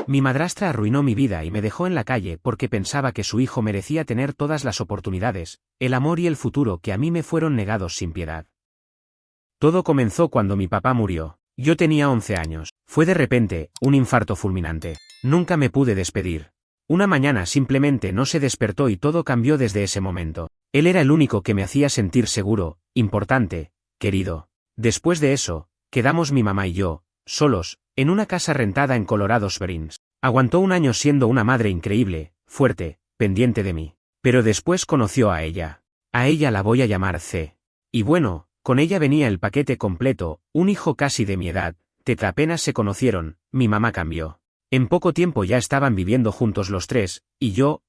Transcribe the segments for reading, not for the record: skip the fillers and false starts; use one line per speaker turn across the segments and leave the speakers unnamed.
Mi madrastra arruinó mi vida y me dejó en la calle porque pensaba que su hijo merecía tener todas las oportunidades, el amor y el futuro que a mí me fueron negados sin piedad. Todo comenzó cuando mi papá murió. Yo tenía 11 años. Fue de repente, un infarto fulminante. Nunca me pude despedir. Una mañana simplemente no se despertó y todo cambió desde ese momento. Él era el único que me hacía sentir seguro, importante, querido. Después de eso, quedamos mi mamá y yo, solos, en una casa rentada en Colorado Springs. Aguantó un año siendo una madre increíble, fuerte, pendiente de mí. Pero después conoció a ella. A ella la voy a llamar C. Y bueno, con ella venía el paquete completo, un hijo casi de mi edad. Teta apenas se conocieron, mi mamá cambió. En poco tiempo ya estaban viviendo juntos los tres, y yo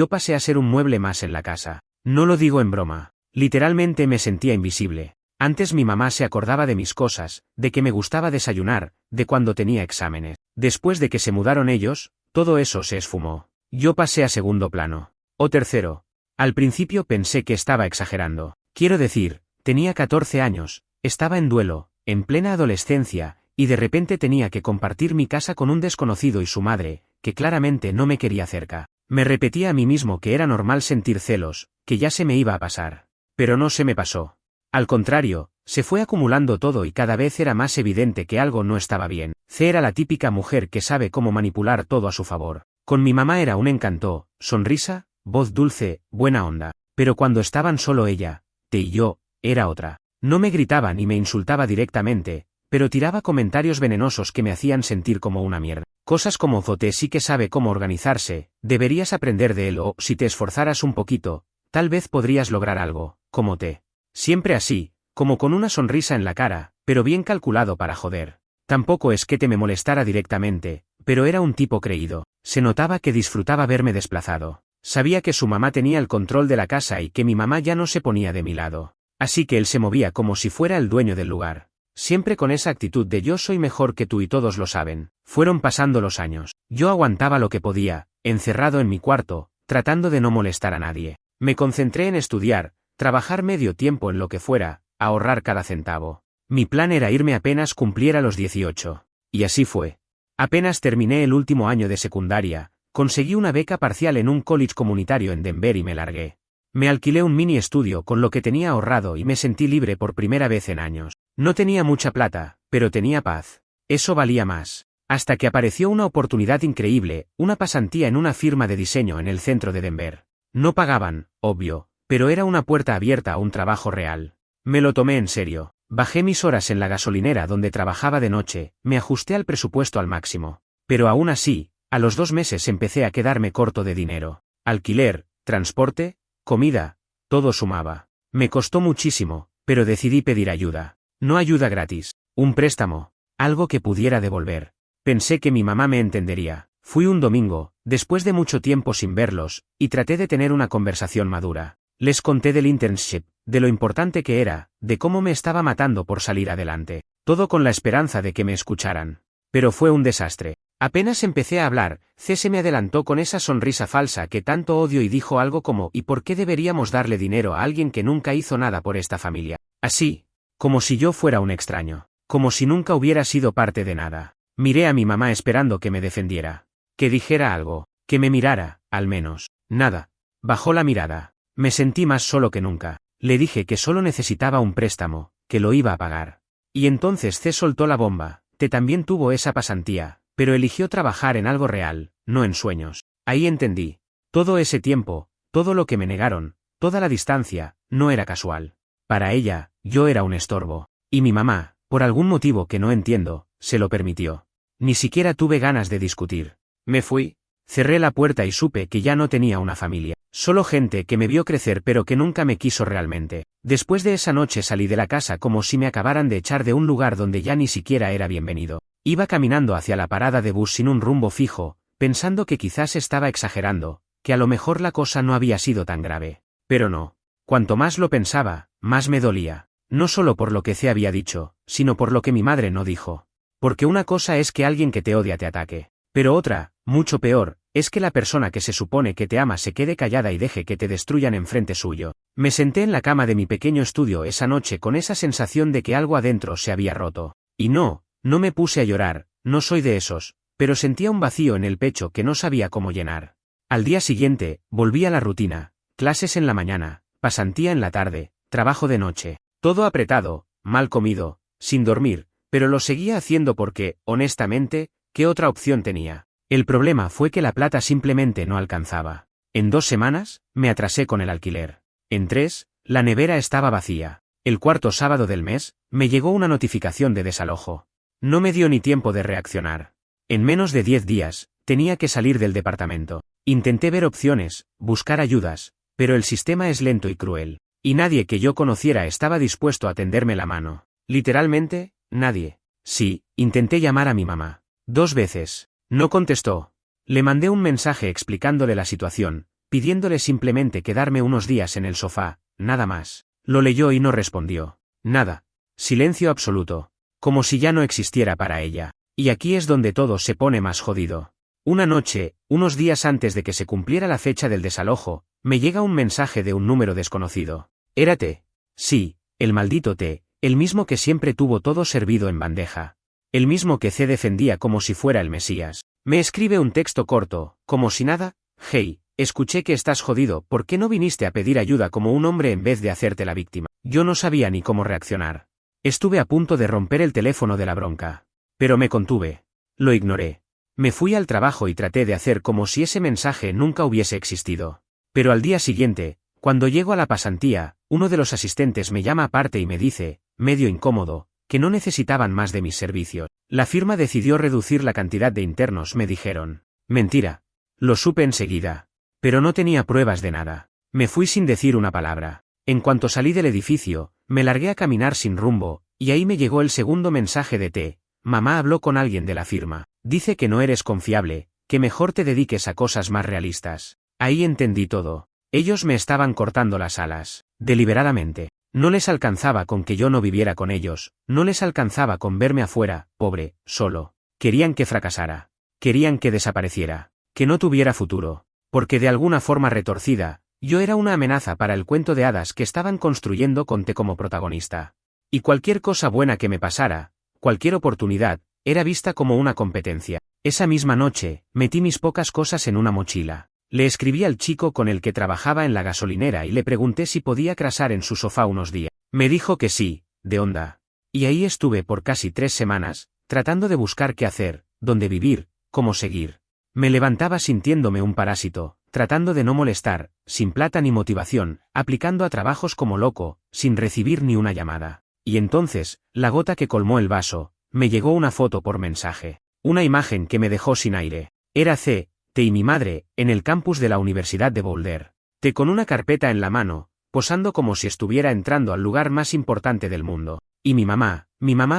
pasé a ser un mueble más en la casa. No lo digo en broma. Literalmente me sentía invisible. Antes mi mamá se acordaba de mis cosas, de que me gustaba desayunar, de cuando tenía exámenes. Después de que se mudaron ellos, todo eso se esfumó. Yo pasé a segundo plano. O tercero. Al principio pensé que estaba exagerando. Quiero decir, tenía 14 años, estaba en duelo, en plena adolescencia, y de repente tenía que compartir mi casa con un desconocido y su madre, que claramente no me quería cerca. Me repetía a mí mismo que era normal sentir celos, que ya se me iba a pasar. Pero no se me pasó. Al contrario, se fue acumulando todo y cada vez era más evidente que algo no estaba bien. C era la típica mujer que sabe cómo manipular todo a su favor. Con mi mamá era un encanto, sonrisa, voz dulce, buena onda. Pero cuando estaban solo ella, T y yo, era otra. No me gritaba ni me insultaba directamente, pero tiraba comentarios venenosos que me hacían sentir como una mierda. Cosas como Zote sí que sabe cómo organizarse, deberías aprender de él o, si te esforzaras un poquito, tal vez podrías lograr algo, como T. Siempre así, como con una sonrisa en la cara, pero bien calculado para joder. Tampoco es que te me molestara directamente, pero era un tipo creído. Se notaba que disfrutaba verme desplazado. Sabía que su mamá tenía el control de la casa y que mi mamá ya no se ponía de mi lado. Así que él se movía como si fuera el dueño del lugar. Siempre con esa actitud de yo soy mejor que tú y todos lo saben. Fueron pasando los años. Yo aguantaba lo que podía, encerrado en mi cuarto, tratando de no molestar a nadie. Me concentré en estudiar, trabajar medio tiempo en lo que fuera, ahorrar cada centavo. Mi plan era irme apenas cumpliera los 18. Y así fue. Apenas terminé el último año de secundaria, conseguí una beca parcial en un college comunitario en Denver y me largué. Me alquilé un mini estudio con lo que tenía ahorrado y me sentí libre por primera vez en años. No tenía mucha plata, pero tenía paz. Eso valía más. Hasta que apareció una oportunidad increíble, una pasantía en una firma de diseño en el centro de Denver. No pagaban, obvio, pero era una puerta abierta a un trabajo real. Me lo tomé en serio. Bajé mis horas en la gasolinera donde trabajaba de noche, me ajusté al presupuesto al máximo. Pero aún así, a los 2 meses empecé a quedarme corto de dinero. Alquiler, transporte, comida, todo sumaba. Me costó muchísimo, pero decidí pedir ayuda. No ayuda gratis, un préstamo, algo que pudiera devolver. Pensé que mi mamá me entendería. Fui un domingo, después de mucho tiempo sin verlos, y traté de tener una conversación madura. Les conté del internship, de lo importante que era, de cómo me estaba matando por salir adelante. Todo con la esperanza de que me escucharan. Pero fue un desastre. Apenas empecé a hablar, C se me adelantó con esa sonrisa falsa que tanto odio y dijo algo como ¿y por qué deberíamos darle dinero a alguien que nunca hizo nada por esta familia? Así, como si yo fuera un extraño. Como si nunca hubiera sido parte de nada. Miré a mi mamá esperando que me defendiera. Que dijera algo. Que me mirara, al menos. Nada. Bajó la mirada. Me sentí más solo que nunca. Le dije que solo necesitaba un préstamo, que lo iba a pagar. Y entonces C soltó la bomba. T también tuvo esa pasantía, pero eligió trabajar en algo real, no en sueños. Ahí entendí. Todo ese tiempo, todo lo que me negaron, toda la distancia, no era casual. Para ella, yo era un estorbo. Y mi mamá, por algún motivo que no entiendo, se lo permitió. Ni siquiera tuve ganas de discutir. Me fui. Cerré la puerta y supe que ya no tenía una familia. Solo gente que me vio crecer pero que nunca me quiso realmente. Después de esa noche salí de la casa como si me acabaran de echar de un lugar donde ya ni siquiera era bienvenido. Iba caminando hacia la parada de bus sin un rumbo fijo, pensando que quizás estaba exagerando, que a lo mejor la cosa no había sido tan grave. Pero no. Cuanto más lo pensaba, más me dolía. No solo por lo que C había dicho, sino por lo que mi madre no dijo. Porque una cosa es que alguien que te odia te ataque. Pero otra, mucho peor, es que la persona que se supone que te ama se quede callada y deje que te destruyan enfrente suyo. Me senté en la cama de mi pequeño estudio esa noche con esa sensación de que algo adentro se había roto. Y no me puse a llorar, no soy de esos, pero sentía un vacío en el pecho que no sabía cómo llenar. Al día siguiente, volví a la rutina, clases en la mañana, pasantía en la tarde, trabajo de noche, todo apretado, mal comido, sin dormir, pero lo seguía haciendo porque, honestamente, ¿qué otra opción tenía? El problema fue que la plata simplemente no alcanzaba. En 2 semanas, me atrasé con el alquiler. En 3, la nevera estaba vacía. El cuarto sábado del mes, me llegó una notificación de desalojo. No me dio ni tiempo de reaccionar. En menos de 10 días, tenía que salir del departamento. Intenté ver opciones, buscar ayudas, pero el sistema es lento y cruel. Y nadie que yo conociera estaba dispuesto a tenderme la mano. Literalmente, nadie. Sí, intenté llamar a mi mamá. 2 veces. No contestó. Le mandé un mensaje explicándole la situación, pidiéndole simplemente quedarme unos días en el sofá, nada más. Lo leyó y no respondió. Nada. Silencio absoluto. Como si ya no existiera para ella. Y aquí es donde todo se pone más jodido. Una noche, unos días antes de que se cumpliera la fecha del desalojo, me llega un mensaje de un número desconocido. ¿Era T? Sí, el maldito T, el mismo que siempre tuvo todo servido en bandeja. El mismo que C defendía como si fuera el Mesías. Me escribe un texto corto, como si nada. Hey, escuché que estás jodido, ¿por qué no viniste a pedir ayuda como un hombre en vez de hacerte la víctima? Yo no sabía ni cómo reaccionar. Estuve a punto de romper el teléfono de la bronca. Pero me contuve. Lo ignoré. Me fui al trabajo y traté de hacer como si ese mensaje nunca hubiese existido. Pero al día siguiente, cuando llego a la pasantía, uno de los asistentes me llama aparte y me dice, medio incómodo, que no necesitaban más de mis servicios. La firma decidió reducir la cantidad de internos, me dijeron. Mentira. Lo supe enseguida. Pero no tenía pruebas de nada. Me fui sin decir una palabra. En cuanto salí del edificio, me largué a caminar sin rumbo, y ahí me llegó el segundo mensaje de T. Mamá habló con alguien de la firma. Dice que no eres confiable, que mejor te dediques a cosas más realistas. Ahí entendí todo. Ellos me estaban cortando las alas. Deliberadamente. No les alcanzaba con que yo no viviera con ellos, no les alcanzaba con verme afuera, pobre, solo. Querían que fracasara. Querían que desapareciera. Que no tuviera futuro. Porque de alguna forma retorcida, yo era una amenaza para el cuento de hadas que estaban construyendo con T como protagonista. Y cualquier cosa buena que me pasara, cualquier oportunidad, era vista como una competencia. Esa misma noche, metí mis pocas cosas en una mochila. Le escribí al chico con el que trabajaba en la gasolinera y le pregunté si podía crasar en su sofá unos días. Me dijo que sí, de onda. Y ahí estuve por casi 3 semanas, tratando de buscar qué hacer, dónde vivir, cómo seguir. Me levantaba sintiéndome un parásito, tratando de no molestar, sin plata ni motivación, aplicando a trabajos como loco, sin recibir ni una llamada. Y entonces, la gota que colmó el vaso, me llegó una foto por mensaje. Una imagen que me dejó sin aire. Era T y mi madre, en el campus de la Universidad de Boulder. T con una carpeta en la mano, posando como si estuviera entrando al lugar más importante del mundo. Y mi mamá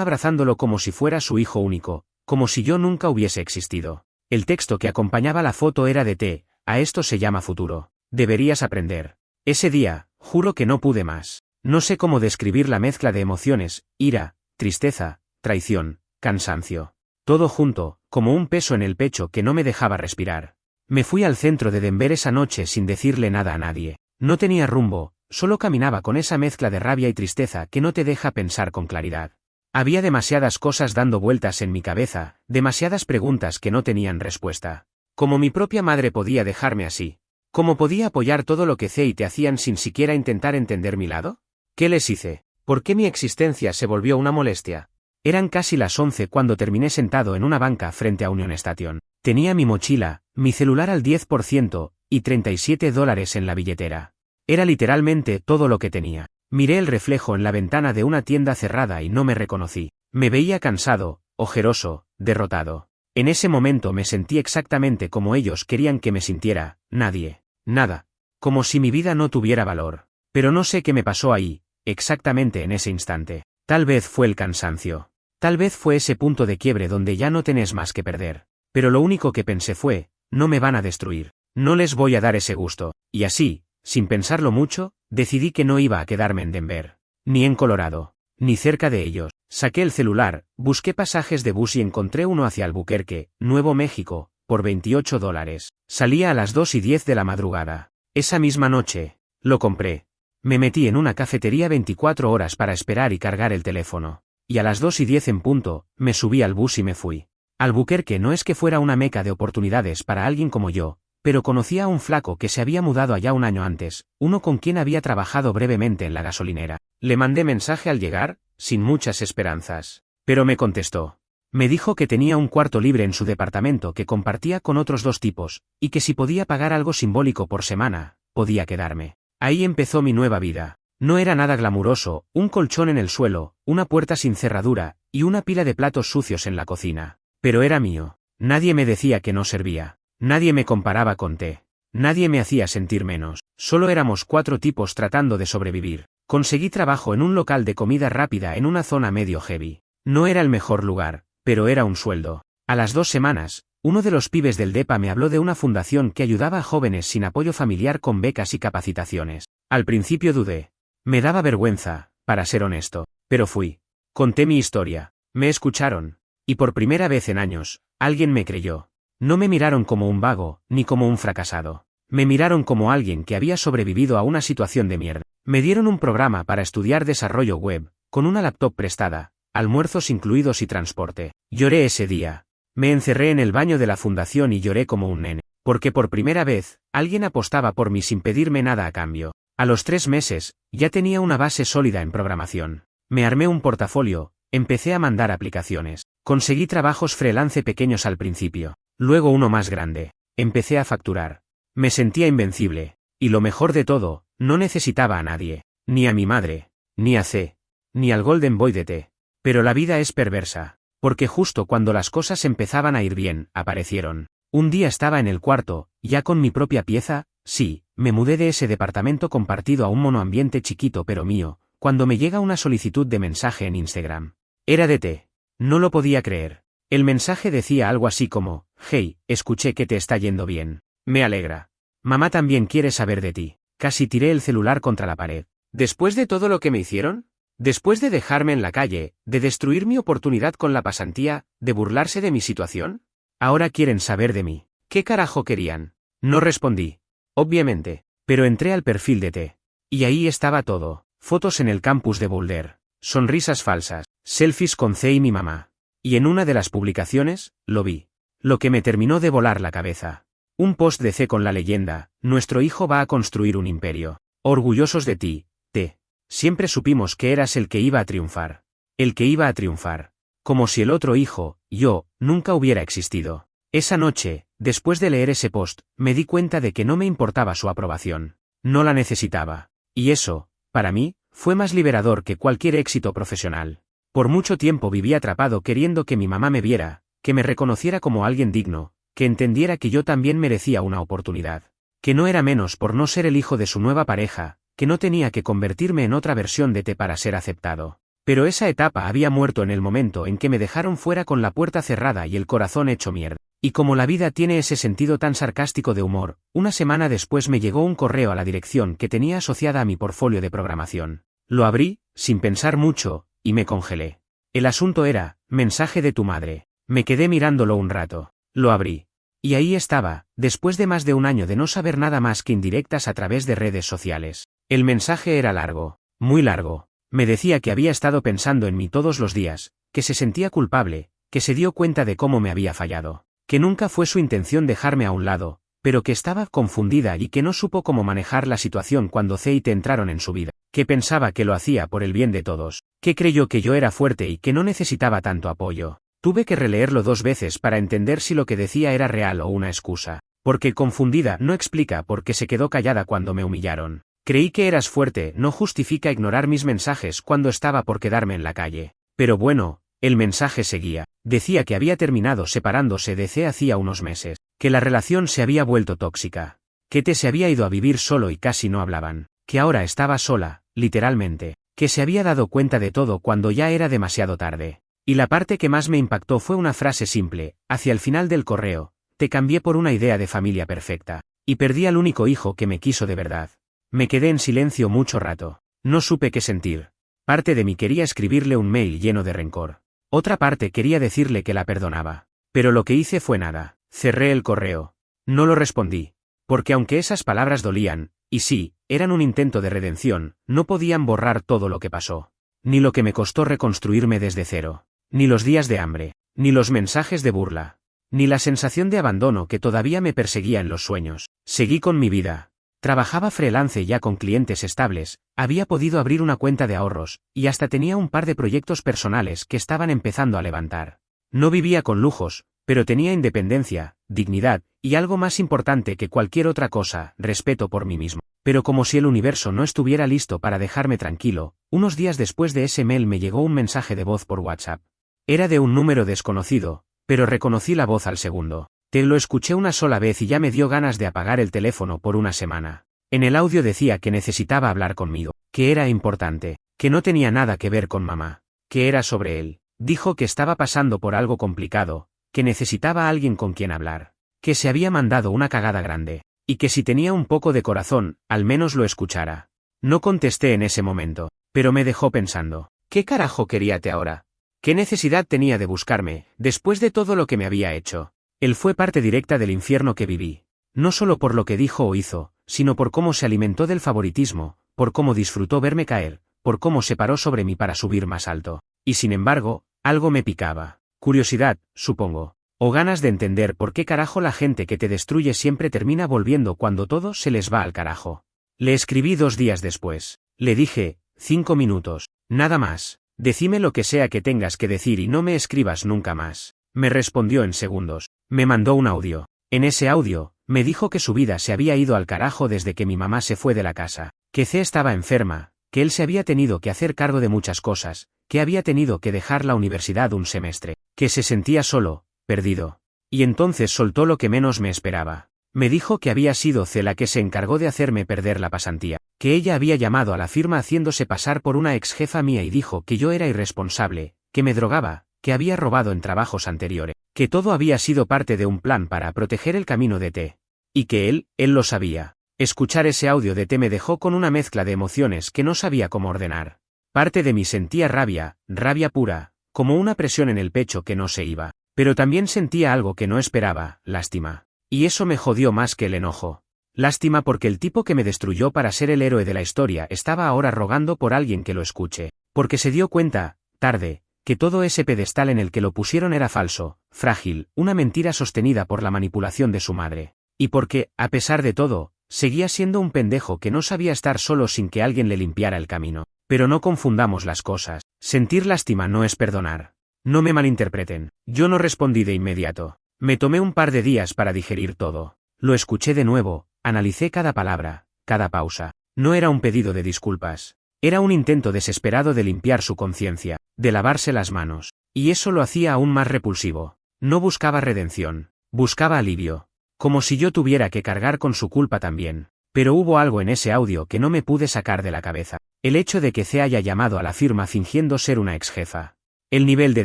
abrazándolo como si fuera su hijo único, como si yo nunca hubiese existido. El texto que acompañaba la foto era de T, a esto se llama futuro. Deberías aprender. Ese día, juro que no pude más. No sé cómo describir la mezcla de emociones, ira, tristeza, traición, cansancio. Todo junto, como un peso en el pecho que no me dejaba respirar. Me fui al centro de Denver esa noche sin decirle nada a nadie. No tenía rumbo, solo caminaba con esa mezcla de rabia y tristeza que no te deja pensar con claridad. Había demasiadas cosas dando vueltas en mi cabeza, demasiadas preguntas que no tenían respuesta. ¿Cómo mi propia madre podía dejarme así? ¿Cómo podía apoyar todo lo que sé y te hacían sin siquiera intentar entender mi lado? ¿Qué les hice? ¿Por qué mi existencia se volvió una molestia? Eran casi las 11 cuando terminé sentado en una banca frente a Union Station. Tenía mi mochila, mi celular al 10% y $37 en la billetera. Era literalmente todo lo que tenía. Miré el reflejo en la ventana de una tienda cerrada y no me reconocí. Me veía cansado, ojeroso, derrotado. En ese momento me sentí exactamente como ellos querían que me sintiera, nadie, nada. Como si mi vida no tuviera valor. Pero no sé qué me pasó ahí, exactamente en ese instante. Tal vez fue el cansancio. Tal vez fue ese punto de quiebre donde ya no tenés más que perder. Pero lo único que pensé fue, no me van a destruir. No les voy a dar ese gusto. Y así, sin pensarlo mucho, decidí que no iba a quedarme en Denver. Ni en Colorado. Ni cerca de ellos. Saqué el celular, busqué pasajes de bus y encontré uno hacia Albuquerque, Nuevo México, por $28. Salía a las 2:10 de la madrugada. Esa misma noche, lo compré. Me metí en una cafetería 24 horas para esperar y cargar el teléfono. Y a las 2:10 en punto, me subí al bus y me fui. Albuquerque no es que fuera una meca de oportunidades para alguien como yo, pero conocía a un flaco que se había mudado allá un año antes, uno con quien había trabajado brevemente en la gasolinera. Le mandé mensaje al llegar, sin muchas esperanzas. Pero me contestó. Me dijo que tenía un cuarto libre en su departamento que compartía con otros 2 tipos, y que si podía pagar algo simbólico por semana, podía quedarme. Ahí empezó mi nueva vida. No era nada glamuroso, un colchón en el suelo, una puerta sin cerradura, y una pila de platos sucios en la cocina. Pero era mío. Nadie me decía que no servía. Nadie me comparaba con T. Nadie me hacía sentir menos. Solo éramos 4 tipos tratando de sobrevivir. Conseguí trabajo en un local de comida rápida en una zona medio heavy. No era el mejor lugar, pero era un sueldo. A las 2 semanas, uno de los pibes del DEPA me habló de una fundación que ayudaba a jóvenes sin apoyo familiar con becas y capacitaciones. Al principio dudé. Me daba vergüenza, para ser honesto, pero fui. Conté mi historia. Me escucharon. Y por primera vez en años, alguien me creyó. No me miraron como un vago, ni como un fracasado. Me miraron como alguien que había sobrevivido a una situación de mierda. Me dieron un programa para estudiar desarrollo web, con una laptop prestada, almuerzos incluidos y transporte. Lloré ese día. Me encerré en el baño de la fundación y lloré como un nene, porque por primera vez, alguien apostaba por mí sin pedirme nada a cambio. A los 3 meses, ya tenía una base sólida en programación. Me armé un portafolio, empecé a mandar aplicaciones. Conseguí trabajos freelance pequeños al principio, luego uno más grande. Empecé a facturar. Me sentía invencible, y lo mejor de todo, no necesitaba a nadie, ni a mi madre, ni a C, ni al Golden Boy de T. Pero la vida es perversa, porque justo cuando las cosas empezaban a ir bien, aparecieron. Un día estaba en el cuarto, ya con mi propia pieza, sí, me mudé de ese departamento compartido a un monoambiente chiquito pero mío, cuando me llega una solicitud de mensaje en Instagram. Era de T. No lo podía creer. El mensaje decía algo así como, hey, escuché que te está yendo bien. Me alegra. Mamá también quiere saber de ti. Casi tiré el celular contra la pared. ¿Después de todo lo que me hicieron? ¿Después de dejarme en la calle, de destruir mi oportunidad con la pasantía, de burlarse de mi situación? Ahora quieren saber de mí. ¿Qué carajo querían? No respondí. Obviamente. Pero entré al perfil de T. Y ahí estaba todo. Fotos en el campus de Boulder. Sonrisas falsas. Selfies con C y mi mamá. Y en una de las publicaciones, lo vi. Lo que me terminó de volar la cabeza. Un post de C con la leyenda, nuestro hijo va a construir un imperio. Orgullosos de ti, T. Siempre supimos que eras el que iba a triunfar. El que iba a triunfar. Como si el otro hijo, yo, nunca hubiera existido. Esa noche, después de leer ese post, me di cuenta de que no me importaba su aprobación. No la necesitaba. Y eso, para mí, fue más liberador que cualquier éxito profesional. Por mucho tiempo viví atrapado queriendo que mi mamá me viera, que me reconociera como alguien digno, que entendiera que yo también merecía una oportunidad. Que no era menos por no ser el hijo de su nueva pareja, que no tenía que convertirme en otra versión de T para ser aceptado. Pero esa etapa había muerto en el momento en que me dejaron fuera con la puerta cerrada y el corazón hecho mierda. Y como la vida tiene ese sentido tan sarcástico de humor, una semana después me llegó un correo a la dirección que tenía asociada a mi portfolio de programación. Lo abrí, sin pensar mucho, y me congelé. El asunto era, mensaje de tu madre. Me quedé mirándolo un rato. Lo abrí. Y ahí estaba, después de más de un año de no saber nada más que indirectas a través de redes sociales. El mensaje era largo, muy largo. Me decía que había estado pensando en mí todos los días, que se sentía culpable, que se dio cuenta de cómo me había fallado, que nunca fue su intención dejarme a un lado, pero que estaba confundida y que no supo cómo manejar la situación cuando C y T entraron en su vida, que pensaba que lo hacía por el bien de todos, que creyó que yo era fuerte y que no necesitaba tanto apoyo. Tuve que releerlo 2 veces para entender si lo que decía era real o una excusa, porque confundida no explica por qué se quedó callada cuando me humillaron. Creí que eras fuerte no justifica ignorar mis mensajes cuando estaba por quedarme en la calle. Pero bueno, el mensaje seguía. Decía que había terminado separándose de C hacía unos meses, que la relación se había vuelto tóxica, que T se había ido a vivir solo y casi no hablaban, que ahora estaba sola, literalmente, que se había dado cuenta de todo cuando ya era demasiado tarde. Y la parte que más me impactó fue una frase simple, hacia el final del correo: te cambié por una idea de familia perfecta, y perdí al único hijo que me quiso de verdad. Me quedé en silencio mucho rato. No supe qué sentir. Parte de mí quería escribirle un mail lleno de rencor. Otra parte quería decirle que la perdonaba. Pero lo que hice fue nada. Cerré el correo. No lo respondí. Porque aunque esas palabras dolían, y sí, eran un intento de redención, no podían borrar todo lo que pasó. Ni lo que me costó reconstruirme desde cero. Ni los días de hambre. ni los mensajes de burla, ni la sensación de abandono que todavía me perseguía en los sueños. Seguí con mi vida. Trabajaba freelance ya con clientes estables, había podido abrir una cuenta de ahorros, y hasta tenía un par de proyectos personales que estaban empezando a levantar. No vivía con lujos, pero tenía independencia, dignidad, y algo más importante que cualquier otra cosa, respeto por mí mismo. Pero como si el universo no estuviera listo para dejarme tranquilo, unos días después de ese mail me llegó un mensaje de voz por WhatsApp. Era de un número desconocido, pero reconocí la voz al segundo. Te lo escuché una sola vez y ya me dio ganas de apagar el teléfono por una semana. En el audio decía que necesitaba hablar conmigo, que era importante, que no tenía nada que ver con mamá, que era sobre él. Dijo que estaba pasando por algo complicado, que necesitaba a alguien con quien hablar, que se había mandado una cagada grande, y que si tenía un poco de corazón, al menos lo escuchara. No contesté en ese momento, pero me dejó pensando, ¿qué carajo queríate ahora? ¿Qué necesidad tenía de buscarme, después de todo lo que me había hecho? Él fue parte directa del infierno que viví. No solo por lo que dijo o hizo, sino por cómo se alimentó del favoritismo, por cómo disfrutó verme caer, por cómo se paró sobre mí para subir más alto. Y sin embargo, algo me picaba. Curiosidad, supongo. O ganas de entender por qué carajo la gente que te destruye siempre termina volviendo cuando todo se les va al carajo. Le escribí 2 días después. Le dije, 5 minutos, nada más. Decime lo que sea que tengas que decir y no me escribas nunca más. Me respondió en segundos. Me mandó un audio. En ese audio, me dijo que su vida se había ido al carajo desde que mi mamá se fue de la casa, que C estaba enferma, que él se había tenido que hacer cargo de muchas cosas, que había tenido que dejar la universidad un semestre, que se sentía solo, perdido. Y entonces soltó lo que menos me esperaba. Me dijo que había sido C la que se encargó de hacerme perder la pasantía, que ella había llamado a la firma haciéndose pasar por una ex jefa mía y dijo que yo era irresponsable, que me drogaba, que había robado en trabajos anteriores, que todo había sido parte de un plan para proteger el camino de T. Y que él lo sabía. Escuchar ese audio de T me dejó con una mezcla de emociones que no sabía cómo ordenar. Parte de mí sentía rabia, rabia pura, como una presión en el pecho que no se iba, pero también sentía algo que no esperaba, lástima. Y eso me jodió más que el enojo. Lástima porque el tipo que me destruyó para ser el héroe de la historia estaba ahora rogando por alguien que lo escuche, porque se dio cuenta, tarde, que todo ese pedestal en el que lo pusieron era falso, frágil, una mentira sostenida por la manipulación de su madre. Y porque, a pesar de todo, seguía siendo un pendejo que no sabía estar solo sin que alguien le limpiara el camino. Pero no confundamos las cosas. Sentir lástima no es perdonar. No me malinterpreten. Yo no respondí de inmediato. Me tomé un par de días para digerir todo. Lo escuché de nuevo, analicé cada palabra, cada pausa. No era un pedido de disculpas. Era un intento desesperado de limpiar su conciencia, de lavarse las manos. Y eso lo hacía aún más repulsivo. No buscaba redención. Buscaba alivio. Como si yo tuviera que cargar con su culpa también. Pero hubo algo en ese audio que no me pude sacar de la cabeza. El hecho de que C haya llamado a la firma fingiendo ser una ex jefa. El nivel de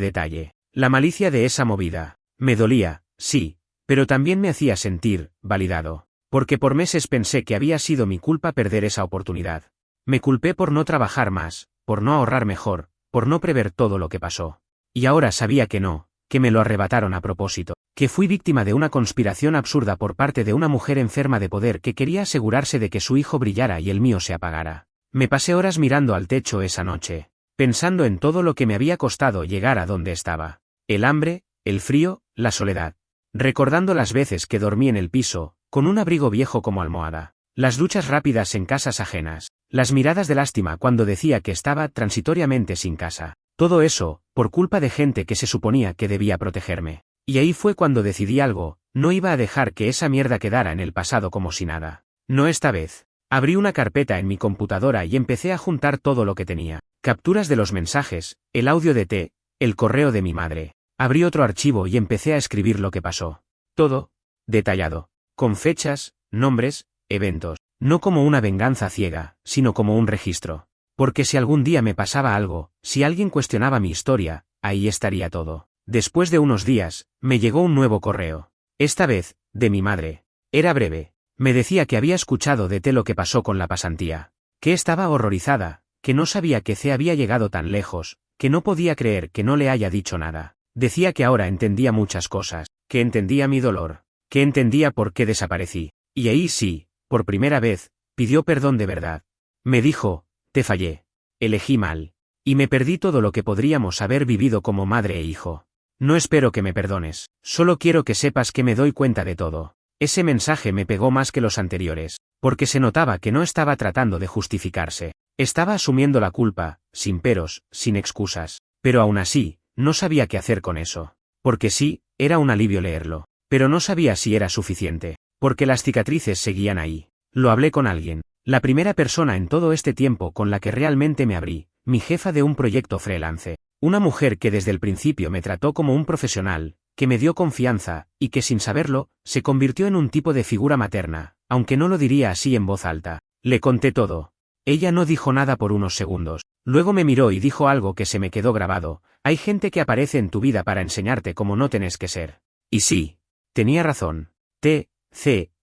detalle. La malicia de esa movida. Me dolía, sí, pero también me hacía sentir validado. Porque por meses pensé que había sido mi culpa perder esa oportunidad. Me culpé por no trabajar más, por no ahorrar mejor, por no prever todo lo que pasó. Y ahora sabía que no, que me lo arrebataron a propósito, que fui víctima de una conspiración absurda por parte de una mujer enferma de poder que quería asegurarse de que su hijo brillara y el mío se apagara. Me pasé horas mirando al techo esa noche, pensando en todo lo que me había costado llegar a donde estaba. El hambre, el frío, la soledad. Recordando las veces que dormí en el piso, con un abrigo viejo como almohada. Las duchas rápidas en casas ajenas. Las miradas de lástima cuando decía que estaba transitoriamente sin casa. Todo eso, por culpa de gente que se suponía que debía protegerme. Y ahí fue cuando decidí algo, no iba a dejar que esa mierda quedara en el pasado como si nada. No esta vez. Abrí una carpeta en mi computadora y empecé a juntar todo lo que tenía. Capturas de los mensajes, el audio de T, el correo de mi madre. Abrí otro archivo y empecé a escribir lo que pasó. Todo, detallado. Con fechas, nombres, eventos. No como una venganza ciega, sino como un registro. Porque si algún día me pasaba algo, si alguien cuestionaba mi historia, ahí estaría todo. Después de unos días, me llegó un nuevo correo. Esta vez, de mi madre. Era breve. Me decía que había escuchado de T lo que pasó con la pasantía. Que estaba horrorizada, que no sabía que C había llegado tan lejos, que no podía creer que no le haya dicho nada. Decía que ahora entendía muchas cosas, que entendía mi dolor, que entendía por qué desaparecí. Y ahí sí, por primera vez, pidió perdón de verdad. Me dijo, te fallé. Elegí mal. Y me perdí todo lo que podríamos haber vivido como madre e hijo. No espero que me perdones, solo quiero que sepas que me doy cuenta de todo. Ese mensaje me pegó más que los anteriores, porque se notaba que no estaba tratando de justificarse. Estaba asumiendo la culpa, sin peros, sin excusas, pero aún así, no sabía qué hacer con eso. Porque sí, era un alivio leerlo, pero no sabía si era suficiente, porque las cicatrices seguían ahí. Lo hablé con alguien, la primera persona en todo este tiempo con la que realmente me abrí, mi jefa de un proyecto freelance. Una mujer que desde el principio me trató como un profesional, que me dio confianza, y que sin saberlo, se convirtió en un tipo de figura materna, aunque no lo diría así en voz alta. Le conté todo. Ella no dijo nada por unos segundos. Luego me miró y dijo algo que se me quedó grabado: hay gente que aparece en tu vida para enseñarte cómo no tenés que ser. Y sí, tenía razón.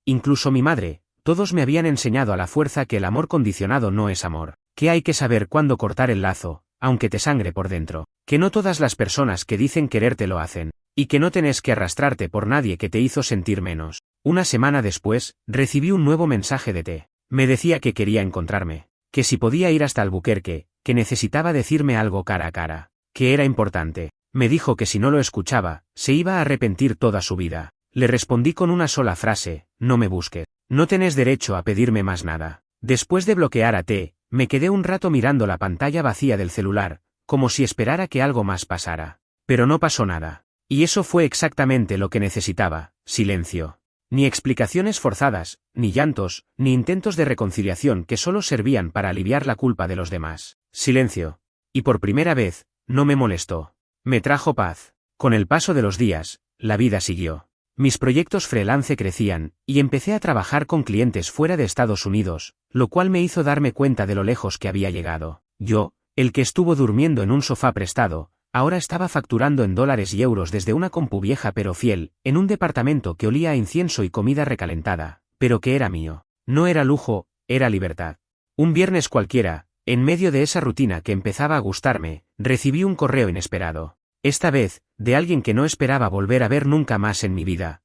Incluso mi madre, todos me habían enseñado a la fuerza que el amor condicionado no es amor, que hay que saber cuándo cortar el lazo, aunque te sangre por dentro, que no todas las personas que dicen quererte lo hacen, y que no tenés que arrastrarte por nadie que te hizo sentir menos. Una semana después, recibí un nuevo mensaje de T. Me decía que quería encontrarme, que si podía ir hasta Albuquerque, que necesitaba decirme algo cara a cara, que era importante. Me dijo que si no lo escuchaba, se iba a arrepentir toda su vida. Le respondí con una sola frase: no me busques. No tenés derecho a pedirme más nada. Después de bloquear a T, me quedé un rato mirando la pantalla vacía del celular, como si esperara que algo más pasara. Pero no pasó nada. Y eso fue exactamente lo que necesitaba: silencio. Ni explicaciones forzadas, ni llantos, ni intentos de reconciliación que solo servían para aliviar la culpa de los demás. Silencio. Y por primera vez, no me molestó. Me trajo paz. Con el paso de los días, la vida siguió. Mis proyectos freelance crecían, y empecé a trabajar con clientes fuera de Estados Unidos, lo cual me hizo darme cuenta de lo lejos que había llegado. Yo, el que estuvo durmiendo en un sofá prestado, ahora estaba facturando en dólares y euros desde una compu vieja pero fiel, en un departamento que olía a incienso y comida recalentada, pero que era mío. No era lujo, era libertad. Un viernes cualquiera, en medio de esa rutina que empezaba a gustarme, recibí un correo inesperado. Esta vez, de alguien que no esperaba volver a ver nunca más en mi vida.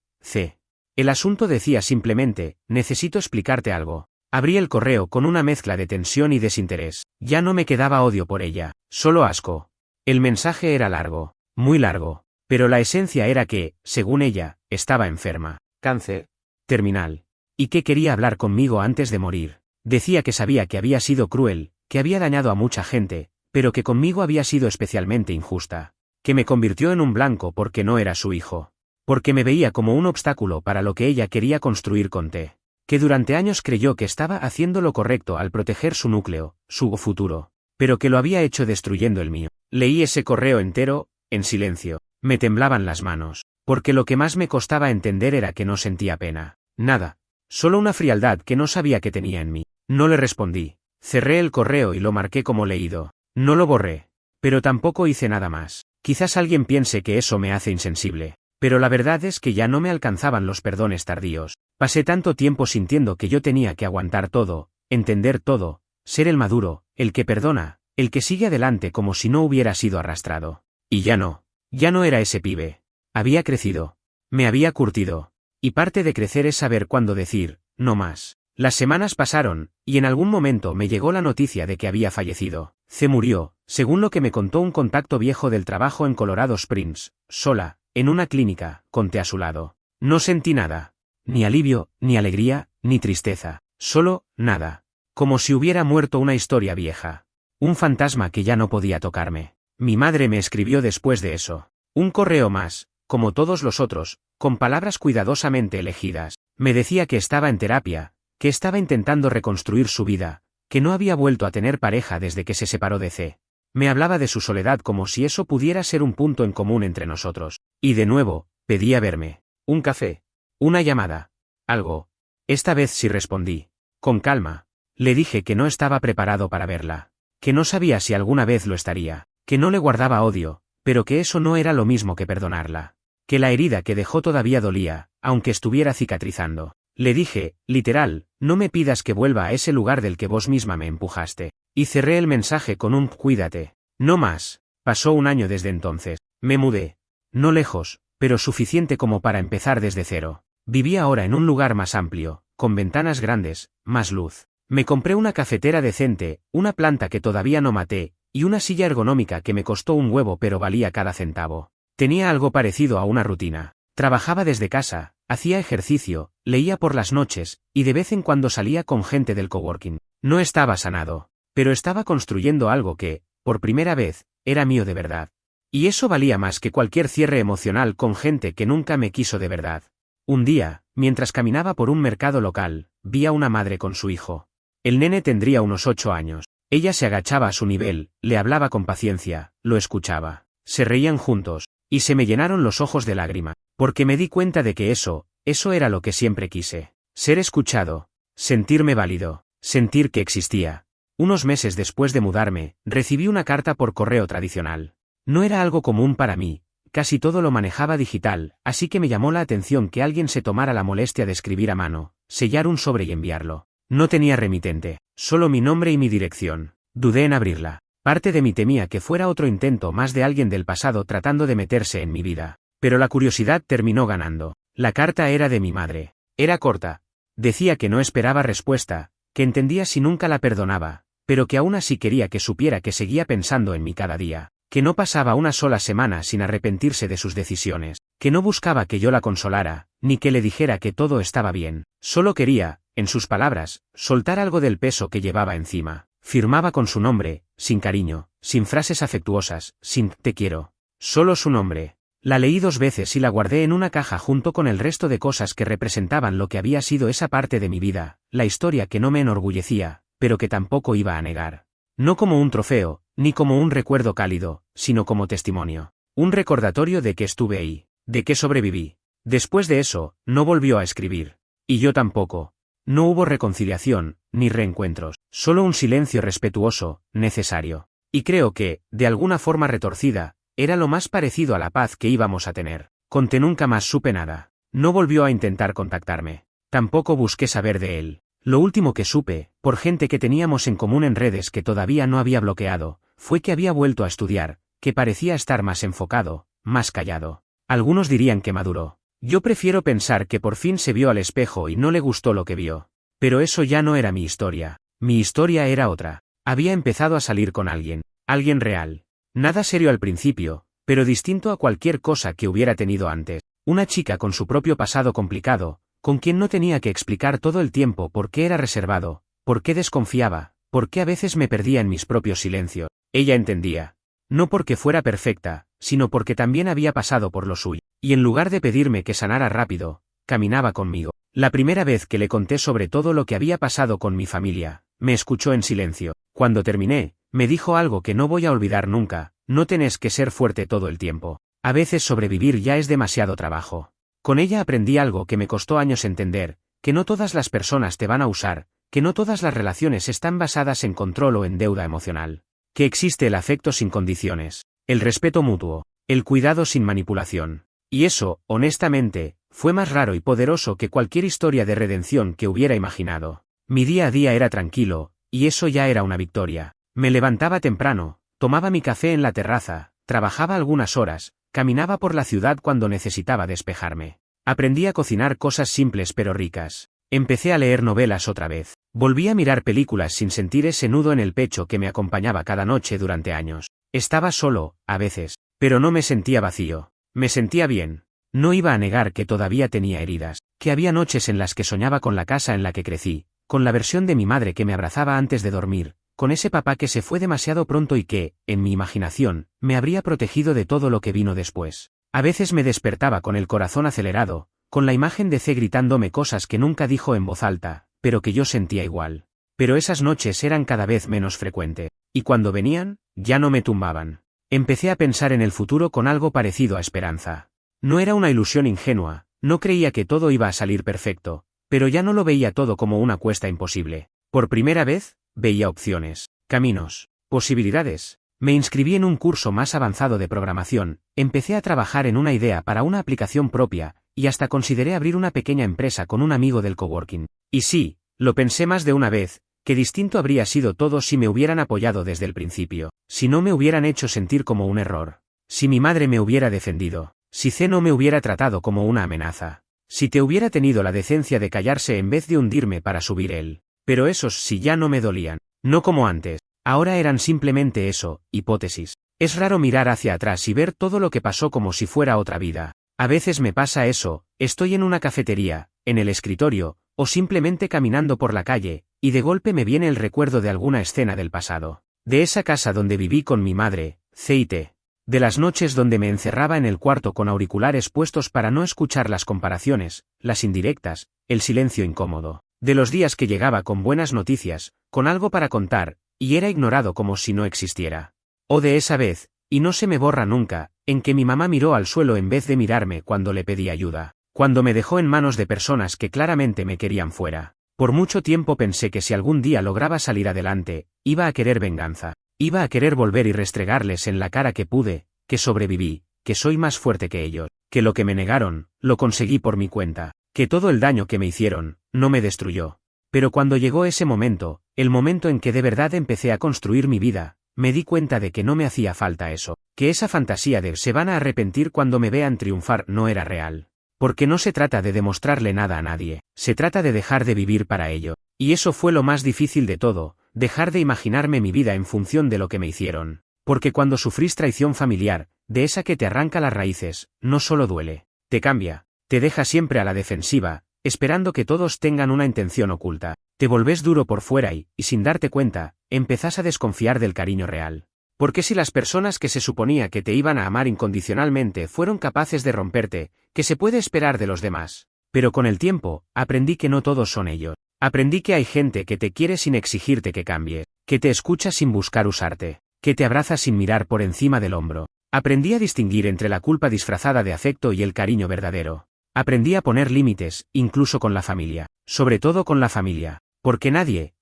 El asunto decía simplemente: necesito explicarte algo. Abrí el correo con una mezcla de tensión y desinterés. Ya no me quedaba odio por ella, solo asco. El mensaje era largo, muy largo, pero la esencia era que, según ella, estaba enferma. Cáncer terminal. Y que quería hablar conmigo antes de morir. Decía que sabía que había sido cruel, que había dañado a mucha gente, pero que conmigo había sido especialmente injusta. Que me convirtió en un blanco porque no era su hijo. Porque me veía como un obstáculo para lo que ella quería construir con T. Que durante años creyó que estaba haciendo lo correcto al proteger su núcleo, su futuro. Pero que lo había hecho destruyendo el mío. Leí ese correo entero, en silencio. Me temblaban las manos. Porque lo que más me costaba entender era que no sentía pena. Nada. Solo una frialdad que no sabía que tenía en mí. No le respondí. Cerré el correo y lo marqué como leído. No lo borré. Pero tampoco hice nada más. Quizás alguien piense que eso me hace insensible, pero la verdad es que ya no me alcanzaban los perdones tardíos. Pasé tanto tiempo sintiendo que yo tenía que aguantar todo, entender todo, ser el maduro, el que perdona, el que sigue adelante como si no hubiera sido arrastrado. Y ya no era ese pibe. Había crecido. Me había curtido. Y parte de crecer es saber cuándo decir: no más. Las semanas pasaron, y en algún momento me llegó la noticia de que había fallecido. C murió, según lo que me contó un contacto viejo del trabajo en Colorado Springs, sola, en una clínica, con T a su lado. No sentí nada. Ni alivio, ni alegría, ni tristeza. Solo, nada. Como si hubiera muerto una historia vieja. Un fantasma que ya no podía tocarme. Mi madre me escribió después de eso. Un correo más, como todos los otros, con palabras cuidadosamente elegidas. Me decía que estaba en terapia, que estaba intentando reconstruir su vida, que no había vuelto a tener pareja desde que se separó de C. Me hablaba de su soledad como si eso pudiera ser un punto en común entre nosotros. Y de nuevo, pedía verme. Un café. Una llamada. Algo. Esta vez sí respondí. Con calma. Le dije que no estaba preparado para verla. Que no sabía si alguna vez lo estaría. Que no le guardaba odio, pero que eso no era lo mismo que perdonarla. Que la herida que dejó todavía dolía, aunque estuviera cicatrizando. Le dije, literal: no me pidas que vuelva a ese lugar del que vos misma me empujaste. Y cerré el mensaje con un cuídate. No más. Pasó un año desde entonces. Me mudé. No lejos, pero suficiente como para empezar desde cero. Vivía ahora en un lugar más amplio, con ventanas grandes, más luz. Me compré una cafetera decente, una planta que todavía no maté, y una silla ergonómica que me costó un huevo pero valía cada centavo. Tenía algo parecido a una rutina. Trabajaba desde casa, hacía ejercicio, leía por las noches, y de vez en cuando salía con gente del coworking. No estaba sanado, pero estaba construyendo algo que, por primera vez, era mío de verdad. Y eso valía más que cualquier cierre emocional con gente que nunca me quiso de verdad. Un día, mientras caminaba por un mercado local, vi a una madre con su hijo. El nene tendría unos 8 años. Ella se agachaba a su nivel, le hablaba con paciencia, lo escuchaba. Se reían juntos, y se me llenaron los ojos de lágrima, porque me di cuenta de que eso era lo que siempre quise. Ser escuchado, sentirme válido, sentir que existía. Unos meses después de mudarme, recibí una carta por correo tradicional. No era algo común para mí, casi todo lo manejaba digital, así que me llamó la atención que alguien se tomara la molestia de escribir a mano, sellar un sobre y enviarlo. No tenía remitente, solo mi nombre y mi dirección. Dudé en abrirla. Parte de mí temía que fuera otro intento más de alguien del pasado tratando de meterse en mi vida. Pero la curiosidad terminó ganando. La carta era de mi madre. Era corta. Decía que no esperaba respuesta, que entendía si nunca la perdonaba, pero que aún así quería que supiera que seguía pensando en mí cada día, que no pasaba una sola semana sin arrepentirse de sus decisiones, que no buscaba que yo la consolara, ni que le dijera que todo estaba bien. Solo quería, en sus palabras, soltar algo del peso que llevaba encima. Firmaba con su nombre, sin cariño, sin frases afectuosas, sin «te quiero». Solo su nombre. La leí 2 veces y la guardé en una caja junto con el resto de cosas que representaban lo que había sido esa parte de mi vida, la historia que no me enorgullecía, pero que tampoco iba a negar. No como un trofeo, ni como un recuerdo cálido, sino como testimonio. Un recordatorio de que estuve ahí, de que sobreviví. Después de eso, no volvió a escribir. Y yo tampoco. No hubo reconciliación, ni reencuentros, solo un silencio respetuoso, necesario. Y creo que, de alguna forma retorcida, era lo más parecido a la paz que íbamos a tener. Conté nunca más supe nada. No volvió a intentar contactarme. Tampoco busqué saber de él. Lo último que supe, por gente que teníamos en común en redes que todavía no había bloqueado, fue que había vuelto a estudiar, que parecía estar más enfocado, más callado. Algunos dirían que maduró. Yo prefiero pensar que por fin se vio al espejo y no le gustó lo que vio. Pero eso ya no era mi historia. Mi historia era otra. Había empezado a salir con alguien. Alguien real. Nada serio al principio, pero distinto a cualquier cosa que hubiera tenido antes. Una chica con su propio pasado complicado, con quien no tenía que explicar todo el tiempo por qué era reservado, por qué desconfiaba, por qué a veces me perdía en mis propios silencios. Ella entendía. No porque fuera perfecta, sino porque también había pasado por lo suyo. Y en lugar de pedirme que sanara rápido, caminaba conmigo. La primera vez que le conté sobre todo lo que había pasado con mi familia, me escuchó en silencio. Cuando terminé, me dijo algo que no voy a olvidar nunca: no tenés que ser fuerte todo el tiempo. A veces sobrevivir ya es demasiado trabajo. Con ella aprendí algo que me costó años entender, que no todas las personas te van a usar, que no todas las relaciones están basadas en control o en deuda emocional, que existe el afecto sin condiciones, el respeto mutuo, el cuidado sin manipulación. Y eso, honestamente, fue más raro y poderoso que cualquier historia de redención que hubiera imaginado. Mi día a día era tranquilo, y eso ya era una victoria. Me levantaba temprano, tomaba mi café en la terraza, trabajaba algunas horas, caminaba por la ciudad cuando necesitaba despejarme. Aprendí a cocinar cosas simples pero ricas. Empecé a leer novelas otra vez. Volví a mirar películas sin sentir ese nudo en el pecho que me acompañaba cada noche durante años. Estaba solo, a veces, pero no me sentía vacío. Me sentía bien. No iba a negar que todavía tenía heridas, que había noches en las que soñaba con la casa en la que crecí, con la versión de mi madre que me abrazaba antes de dormir, con ese papá que se fue demasiado pronto y que, en mi imaginación, me habría protegido de todo lo que vino después. A veces me despertaba con el corazón acelerado, con la imagen de C gritándome cosas que nunca dijo en voz alta, pero que yo sentía igual. Pero esas noches eran cada vez menos frecuentes, y cuando venían, ya no me tumbaban. Empecé a pensar en el futuro con algo parecido a esperanza. No era una ilusión ingenua, no creía que todo iba a salir perfecto, pero ya no lo veía todo como una cuesta imposible. Por primera vez, veía opciones, caminos, posibilidades. Me inscribí en un curso más avanzado de programación, empecé a trabajar en una idea para una aplicación propia, y hasta consideré abrir una pequeña empresa con un amigo del coworking. Y sí, lo pensé más de una vez, que distinto habría sido todo si me hubieran apoyado desde el principio, si no me hubieran hecho sentir como un error, si mi madre me hubiera defendido, si C no me hubiera tratado como una amenaza, si te hubiera tenido la decencia de callarse en vez de hundirme para subir él. Pero esos sí ya no me dolían, no como antes, ahora eran simplemente eso, hipótesis. Es raro mirar hacia atrás y ver todo lo que pasó como si fuera otra vida. A veces me pasa eso, estoy en una cafetería, en el escritorio, o simplemente caminando por la calle, y de golpe me viene el recuerdo de alguna escena del pasado. De esa casa donde viví con mi madre, C.I.T. De las noches donde me encerraba en el cuarto con auriculares puestos para no escuchar las comparaciones, las indirectas, el silencio incómodo. De los días que llegaba con buenas noticias, con algo para contar, y era ignorado como si no existiera. O de esa vez, y no se me borra nunca, en que mi mamá miró al suelo en vez de mirarme cuando le pedí ayuda. Cuando me dejó en manos de personas que claramente me querían fuera. Por mucho tiempo pensé que si algún día lograba salir adelante, iba a querer venganza. Iba a querer volver y restregarles en la cara que pude, que sobreviví, que soy más fuerte que ellos, que lo que me negaron, lo conseguí por mi cuenta, que todo el daño que me hicieron, no me destruyó. Pero cuando llegó ese momento, el momento en que de verdad empecé a construir mi vida, me di cuenta de que no me hacía falta eso, que esa fantasía de se van a arrepentir cuando me vean triunfar no era real. Porque no se trata de demostrarle nada a nadie, se trata de dejar de vivir para ello. Y eso fue lo más difícil de todo, dejar de imaginarme mi vida en función de lo que me hicieron. Porque cuando sufrís traición familiar, de esa que te arranca las raíces, no solo duele, te cambia, te deja siempre a la defensiva, esperando que todos tengan una intención oculta. Te volvés duro por fuera y, sin darte cuenta, empezás a desconfiar del cariño real. Porque si las personas que se suponía que te iban a amar incondicionalmente fueron capaces de romperte, ¿qué se puede esperar de los demás? Pero con el tiempo, aprendí que no todos son ellos. Aprendí que hay gente que te quiere sin exigirte que cambie, que te escucha sin buscar usarte, que te abraza sin mirar por encima del hombro. Aprendí a distinguir entre la culpa disfrazada de afecto y el cariño verdadero. Aprendí a poner límites, incluso con la familia, sobre todo con la familia, porque nadie,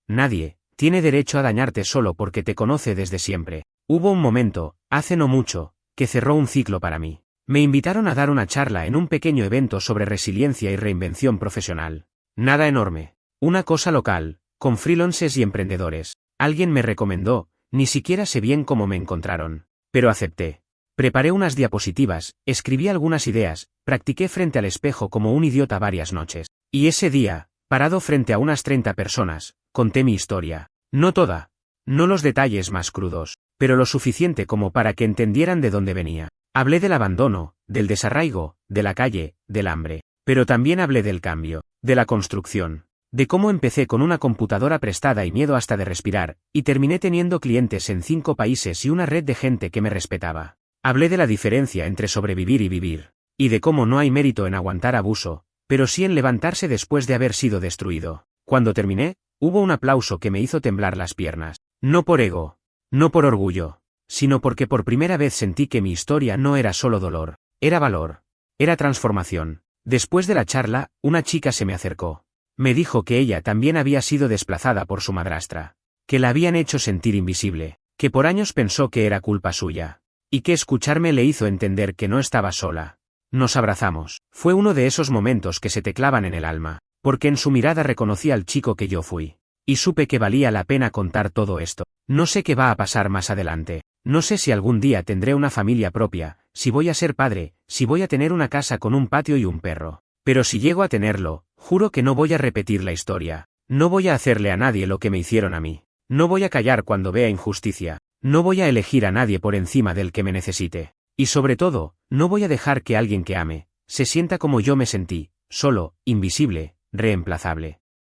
tiene derecho a dañarte solo porque te conoce desde siempre. Hubo un momento, hace no mucho, que cerró un ciclo para mí. Me invitaron a dar una charla en un pequeño evento sobre resiliencia y reinvención profesional. Nada enorme. Una cosa local, con freelancers y emprendedores. Alguien me recomendó, ni siquiera sé bien cómo me encontraron. Pero acepté. Preparé unas diapositivas, escribí algunas ideas, practiqué frente al espejo como un idiota varias noches. Y ese día, parado frente a unas 30 personas, conté mi historia. No toda. No los detalles más crudos, pero lo suficiente como para que entendieran de dónde venía. Hablé del abandono, del desarraigo, de la calle, del hambre. Pero también hablé del cambio, de la construcción. De cómo empecé con una computadora prestada y miedo hasta de respirar, y terminé teniendo clientes en 5 países y una red de gente que me respetaba. Hablé de la diferencia entre sobrevivir y vivir. Y de cómo no hay mérito en aguantar abuso, pero sí en levantarse después de haber sido destruido. Cuando terminé, hubo un aplauso que me hizo temblar las piernas. No por ego, no por orgullo, sino porque por primera vez sentí que mi historia no era solo dolor, era valor, era transformación. Después de la charla, una chica se me acercó. Me dijo que ella también había sido desplazada por su madrastra, que la habían hecho sentir invisible, que por años pensó que era culpa suya, y que escucharme le hizo entender que no estaba sola. Nos abrazamos. Fue uno de esos momentos que se te clavan en el alma, porque en su mirada reconocí al chico que yo fui. Y supe que valía la pena contar todo esto. No sé qué va a pasar más adelante. No sé si algún día tendré una familia propia, si voy a ser padre, si voy a tener una casa con un patio y un perro. Pero si llego a tenerlo, juro que no voy a repetir la historia. No voy a hacerle a nadie lo que me hicieron a mí. No voy a callar cuando vea injusticia. No voy a elegir a nadie por encima del que me necesite. Y sobre todo, no voy a dejar que alguien que ame, se sienta como yo me sentí, solo, invisible, reemplazable.